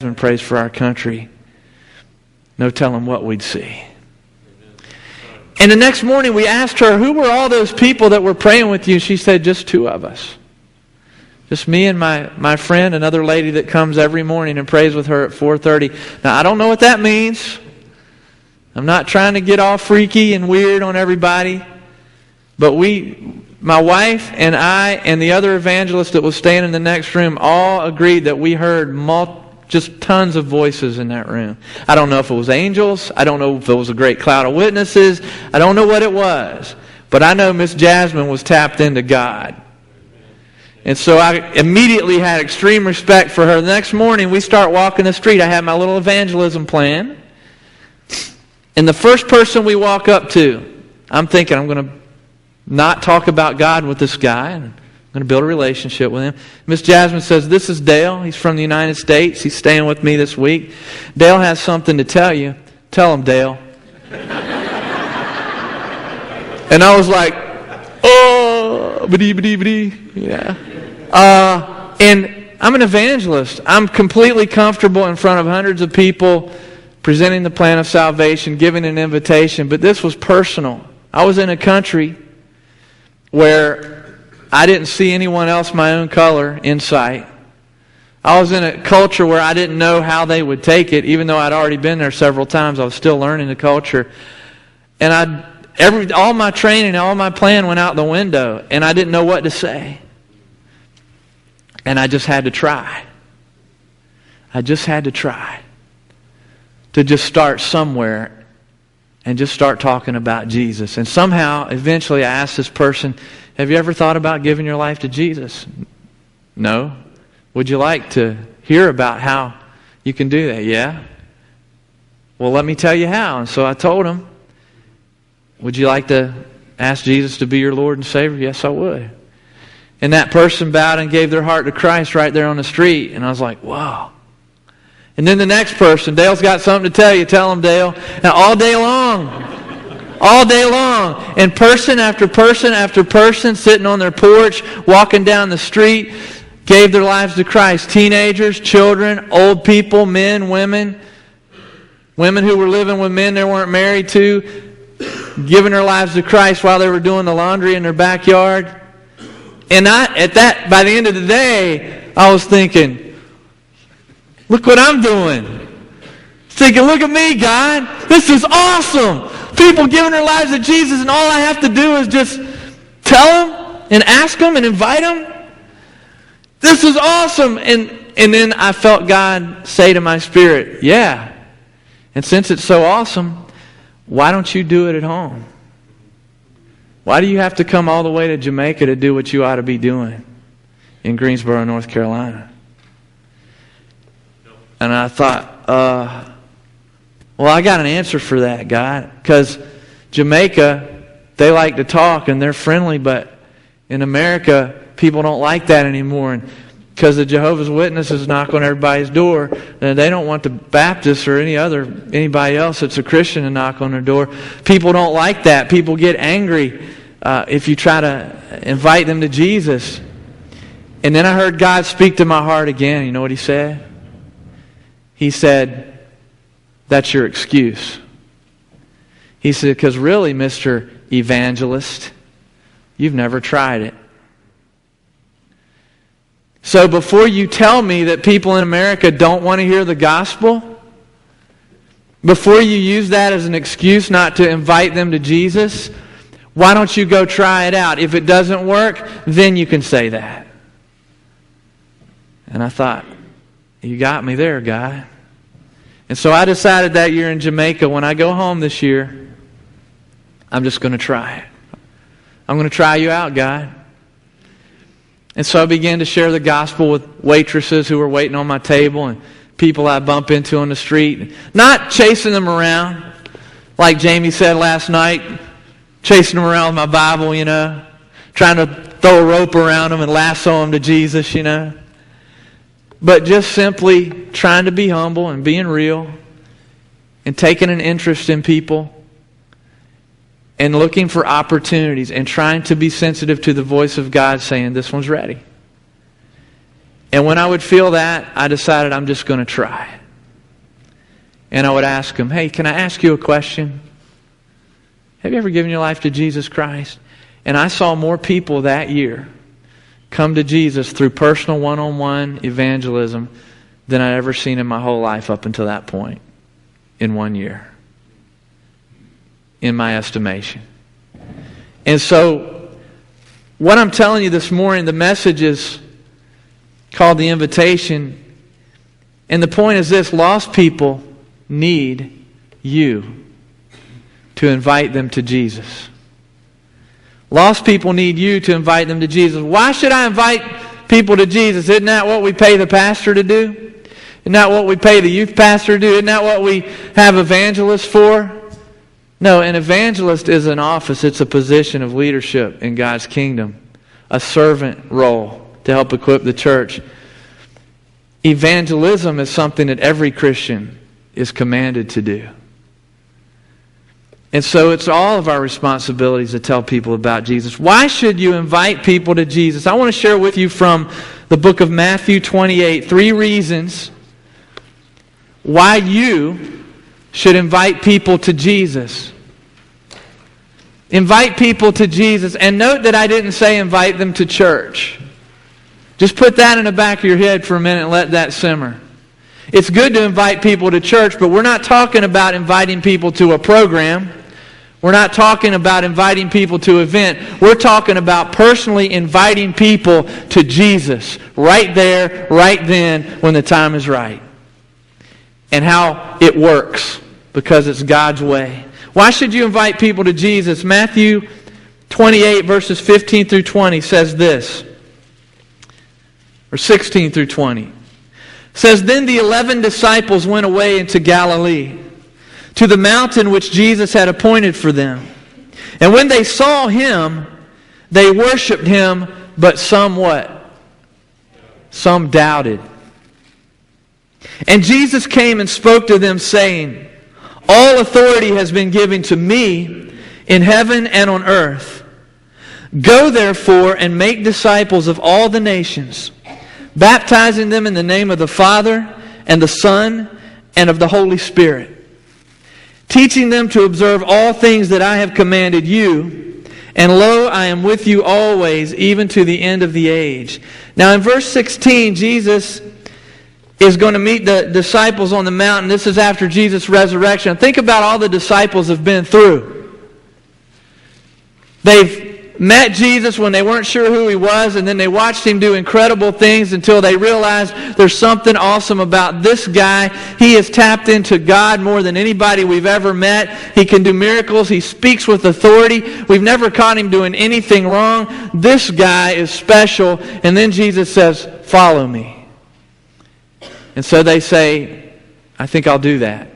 and prays for our country, no telling what we'd see. And the next morning we asked her, who were all those people that were praying with you? She said, just two of us. Just me and my friend, another lady that comes every morning and prays with her at 4:30. Now, I don't know what that means. I'm not trying to get all freaky and weird on everybody. But my wife and I and the other evangelist that was staying in the next room all agreed that we heard just tons of voices in that room. I don't know if it was angels. I don't know if it was a great cloud of witnesses. I don't know what it was. But I know Miss Jasmine was tapped into God. And so I immediately had extreme respect for her. The next morning, we start walking the street. I had my little evangelism plan. And the first person we walk up to, I'm thinking I'm going to not talk about God with this guy. I'm going to build a relationship with him. Miss Jasmine says, this is Dale. He's from the United States. He's staying with me this week. Dale has something to tell you. Tell him, Dale. And I was like, oh, yeah. And I'm an evangelist. I'm completely comfortable in front of hundreds of people, presenting the plan of salvation, giving an invitation. But this was personal. I was in a country where I didn't see anyone else my own color in sight. I was in a culture where I didn't know how they would take it, even though I'd already been there several times. I was still learning the culture. And all my training, all my plan went out the window, and I didn't know what to say. And I just had to try. I just had to try to just start somewhere and just start talking about Jesus. And somehow, eventually, I asked this person, have you ever thought about giving your life to Jesus? No. Would you like to hear about how you can do that? Yeah. Well, let me tell you how. And so I told him, would you like to ask Jesus to be your Lord and Savior? Yes, I would. And that person bowed and gave their heart to Christ right there on the street. And I was like, wow. And then the next person, Dale's got something to tell you. Tell him, Dale. Now, all day long, and person after person after person sitting on their porch, walking down the street, gave their lives to Christ. Teenagers, children, old people, men, women who were living with men they weren't married to, giving their lives to Christ while they were doing the laundry in their backyard. And by the end of the day, I was thinking, look what I'm doing. Thinking, look at me, God. This is awesome. People giving their lives to Jesus, and all I have to do is just tell them and ask them and invite them. This is awesome. And then I felt God say to my spirit, yeah. And since it's so awesome, why don't you do it at home? Why do you have to come all the way to Jamaica to do what you ought to be doing in Greensboro, North Carolina? And I thought, well, I got an answer for that, God. Because Jamaica, they like to talk and they're friendly, but in America, people don't like that anymore. And because the Jehovah's Witnesses knock on everybody's door, and they don't want the Baptists or anybody else that's a Christian to knock on their door. People don't like that. People get angry if you try to invite them to Jesus. And then I heard God speak to my heart again. You know what He said? He said, that's your excuse. He said, because really, Mr. Evangelist, you've never tried it. So before you tell me that people in America don't want to hear the gospel, before you use that as an excuse not to invite them to Jesus, why don't you go try it out? If it doesn't work, then you can say that. And I thought, you got me there, God. And so I decided that year in Jamaica, when I go home this year, I'm just going to try it. I'm going to try you out, God. And so I began to share the gospel with waitresses who were waiting on my table and people I bump into on the street. Not chasing them around, like Jamie said last night, chasing them around with my Bible, trying to throw a rope around them and lasso them to Jesus, But just simply trying to be humble and being real and taking an interest in people and looking for opportunities and trying to be sensitive to the voice of God saying, this one's ready. And when I would feel that, I decided I'm just going to try. And I would ask them, hey, can I ask you a question? Have you ever given your life to Jesus Christ? And I saw more people that year come to Jesus through personal one-on-one evangelism than I'd ever seen in my whole life up until that point in 1 year, in my estimation. And so, what I'm telling you this morning, the message is called The Invitation. And the point is this: lost people need you to invite them to Jesus. Lost people need you to invite them to Jesus. Why should I invite people to Jesus? Isn't that what we pay the pastor to do? Isn't that what we pay the youth pastor to do? Isn't that what we have evangelists for? No, an evangelist is an office. It's a position of leadership in God's kingdom. A servant role to help equip the church. Evangelism is something that every Christian is commanded to do. And so it's all of our responsibilities to tell people about Jesus. Why should you invite people to Jesus? I want to share with you from the book of Matthew 28, 3 reasons why you should invite people to Jesus. Invite people to Jesus. And note that I didn't say invite them to church. Just put that in the back of your head for a minute and let that simmer. It's good to invite people to church, but we're not talking about inviting people to a program. We're not talking about inviting people to an event. We're talking about personally inviting people to Jesus right there, right then, when the time is right. And how it works, because it's God's way. Why should you invite people to Jesus? Matthew 28 verses 15 through 20 says this, or 16 through 20. It says, Then the 11 disciples went away into Galilee, to the mountain which Jesus had appointed for them. And when they saw Him, they worshipped Him, but some what? Some doubted. And Jesus came and spoke to them, saying, All authority has been given to me in heaven and on earth. Go therefore and make disciples of all the nations, baptizing them in the name of the Father and the Son and of the Holy Spirit, teaching them to observe all things that I have commanded you. And lo, I am with you always, even to the end of the age. Now in verse 16, Jesus is going to meet the disciples on the mountain. This is after Jesus' resurrection. Think about all the disciples have been through. They've met Jesus when they weren't sure who He was, and then they watched Him do incredible things until they realized there's something awesome about this guy. He has tapped into God more than anybody we've ever met. He can do miracles. He speaks with authority. We've never caught Him doing anything wrong. This guy is special. And then Jesus says, follow me. And so they say, I think I'll do that.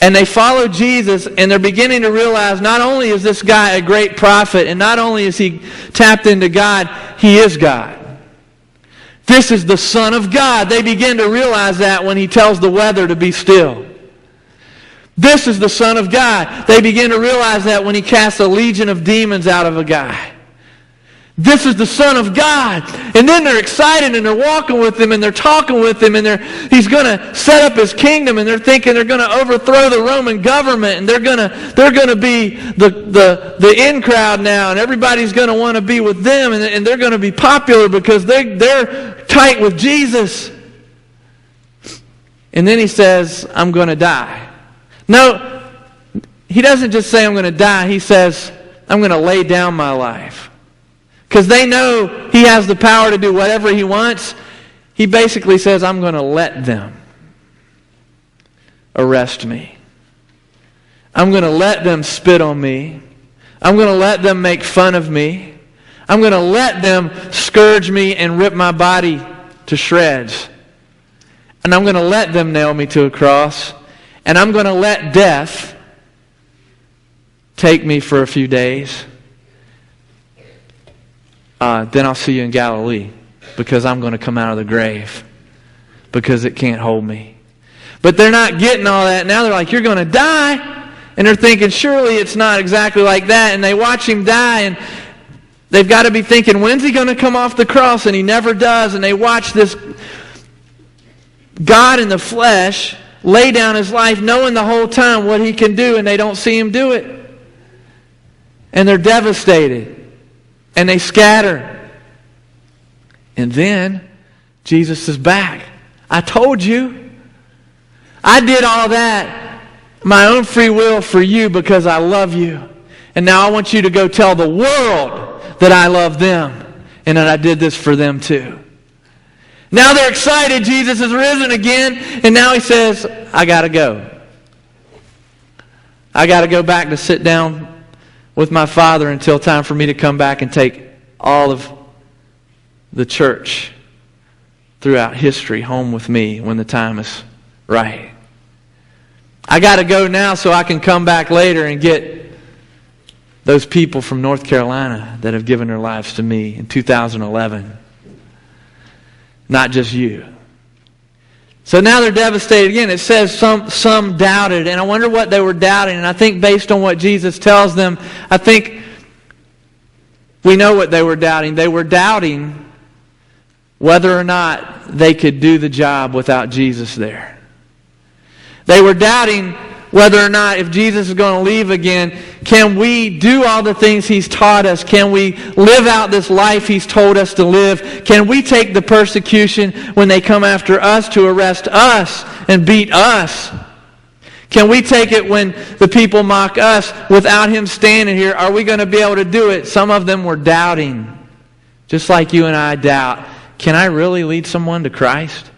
And they follow Jesus, and they're beginning to realize not only is this guy a great prophet, and not only is he tapped into God, he is God. This is the Son of God. They begin to realize that when He tells the weather to be still. This is the Son of God. They begin to realize that when He casts a legion of demons out of a guy. This is the Son of God. And then they're excited and they're walking with Him and they're talking with Him and He's going to set up His kingdom, and they're thinking they're going to overthrow the Roman government, and they're going to be the in crowd now, and everybody's going to want to be with them, and they're going to be popular because they're tight with Jesus. And then He says, I'm going to die. No, He doesn't just say I'm going to die. He says, I'm going to lay down my life. Because they know He has the power to do whatever He wants. He basically says, I'm going to let them arrest me. I'm going to let them spit on me. I'm going to let them make fun of me. I'm going to let them scourge me and rip my body to shreds. And I'm going to let them nail me to a cross. And I'm going to let death take me for a few days. Then I'll see you in Galilee, because I'm going to come out of the grave, because it can't hold me. But they're not getting all that. Now they're like, you're going to die? And they're thinking, surely it's not exactly like that. And they watch Him die, and they've got to be thinking, when's he going to come off the cross? And he never does. And they watch this God in the flesh lay down his life knowing the whole time what he can do, and they don't see him do it. And they're devastated. And they scatter. And then Jesus is back. I told you. I did all that, my own free will, for you because I love you. And now I want you to go tell the world that I love them and that I did this for them too. Now they're excited. Jesus is risen again. And now he says, I got to go. I got to go back to sit down with my Father until time for me to come back and take all of the church throughout history home with me when the time is right. I got to go now so I can come back later and get those people from North Carolina that have given their lives to me in 2011. Not just you. So now they're devastated again. It says some doubted, and I wonder what they were doubting. And I think based on what Jesus tells them, I think we know what they were doubting. They were doubting whether or not they could do the job without Jesus there. They were doubting whether or not, if Jesus is going to leave again, can we do all the things He's taught us? Can we live out this life He's told us to live? Can we take the persecution when they come after us to arrest us and beat us? Can we take it when the people mock us without Him standing here? Are we going to be able to do it? Some of them were doubting, just like you and I doubt. Can I really lead someone to Christ?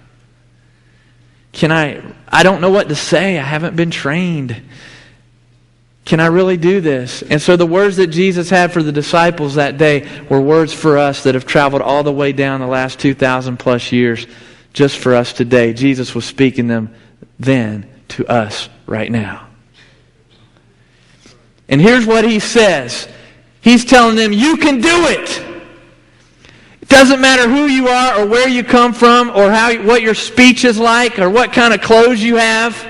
I don't know what to say. I haven't been trained. Can I really do this? And so the words that Jesus had for the disciples that day were words for us that have traveled all the way down the last 2,000 plus years just for us today. Jesus was speaking them then to us right now. And here's what He says. He's telling them, you can do it. It doesn't matter who you are or where you come from or what your speech is like or what kind of clothes you have.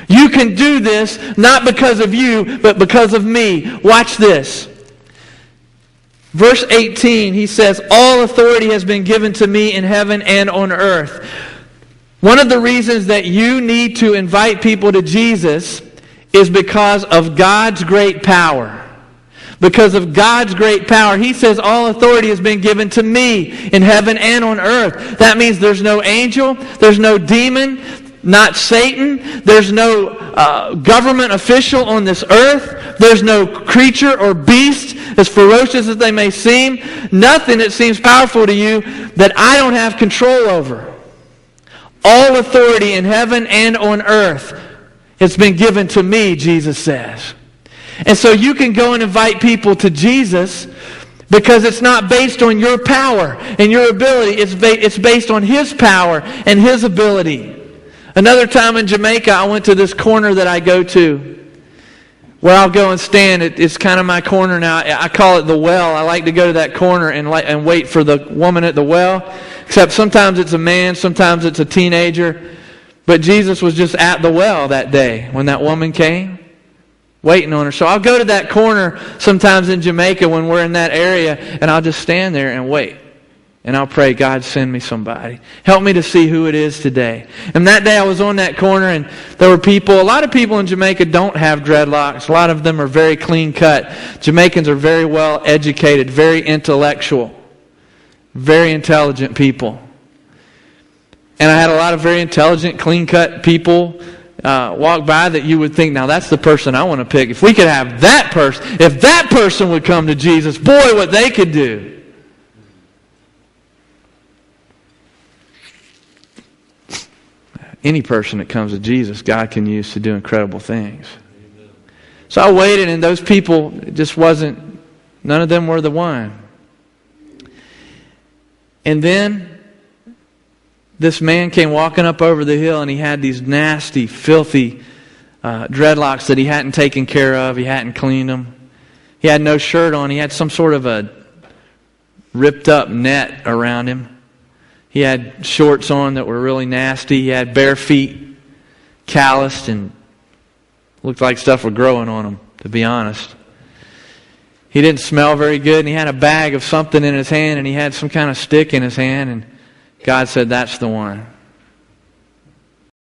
You can do this not because of you, but because of me. Watch this. Verse 18, he says, all authority has been given to me in heaven and on earth. One of the reasons that you need to invite people to Jesus is because of God's great power. Because of God's great power. He says all authority has been given to me in heaven and on earth. That means there's no angel, there's no demon, not Satan, there's no government official on this earth, there's no creature or beast, as ferocious as they may seem, nothing that seems powerful to you that I don't have control over. All authority in heaven and on earth has been given to me, Jesus says. And so you can go and invite people to Jesus because it's not based on your power and your ability. It's based on His power and His ability. Another time in Jamaica, I went to this corner that I go to where I'll go and stand. It's kind of my corner now. I call it the well. I like to go to that corner and wait for the woman at the well. Except sometimes it's a man, sometimes it's a teenager. But Jesus was just at the well that day when that woman came, waiting on her. So I'll go to that corner sometimes in Jamaica when we're in that area, and I'll just stand there and wait. And I'll pray, God, send me somebody. Help me to see who it is today. And that day I was on that corner, and there were people. A lot of people in Jamaica don't have dreadlocks. A lot of them are very clean cut. Jamaicans are very well educated, very intellectual, very intelligent people. And I had a lot of very intelligent, clean cut people walk by that you would think, now that's the person I want to pick. If we could have that person, if that person would come to Jesus, boy, what they could do. Any person that comes to Jesus, God can use to do incredible things. So I waited, and those people just wasn't, none of them were the one. And then this man came walking up over the hill, and he had these nasty, filthy dreadlocks that he hadn't taken care of. He hadn't cleaned them. He had no shirt on. He had some sort of a ripped up net around him. He had shorts on that were really nasty. He had bare feet, calloused, and looked like stuff was growing on him, to be honest. he didn't smell very good, and he had a bag of something in his hand, and he had some kind of stick in his hand, and God said, that's the one.